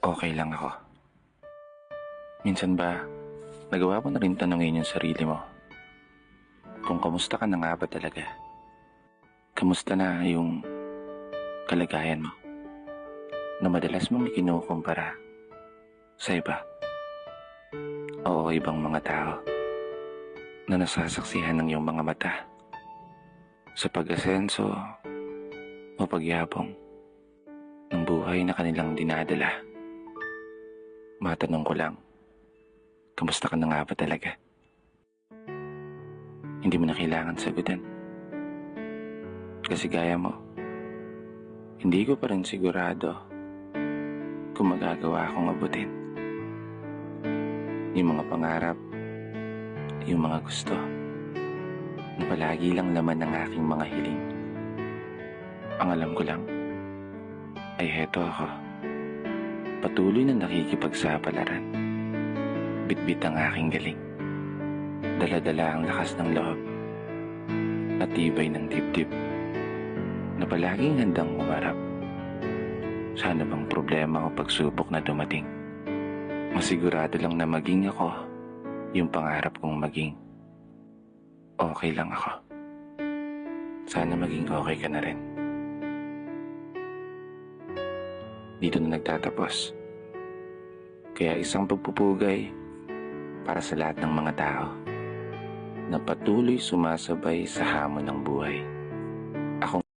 Okay lang ako. Minsan ba, nagawa mo na rin tanongin yung sarili mo? Kung kamusta ka na nga ba talaga? Kamusta na yung kalagayan mo? Na madalas mong ikinukumpara sa iba o ibang mga tao na nasasaksihan ng iyong mga mata sa pag-asenso o pagyabong ng buhay na kanilang dinadala. Matanong ko lang, kamusta ka na nga ba talaga? Hindi mo na kailangan sagutin. Kasi gaya mo, hindi ko pa rin sigurado kung magagawa akong abutin yung mga pangarap, yung mga gusto na palagi lang laman ng aking mga hiling. Ang alam ko lang ay heto ako, patuloy na nakikipagsapalaran. Bitbit ang aking galing, dala-dala ang lakas ng loob at tibay ng dibdib na palaging handang umarap sa anumang problema o pagsubok na dumating. Masigurado lang na maging ako yung pangarap kong maging. Okay lang ako. Sana maging okay ka na rin. Dito na nagtatapos. Kaya isang pagpupugay para sa lahat ng mga tao na patuloy sumasabay sa hamon ng buhay.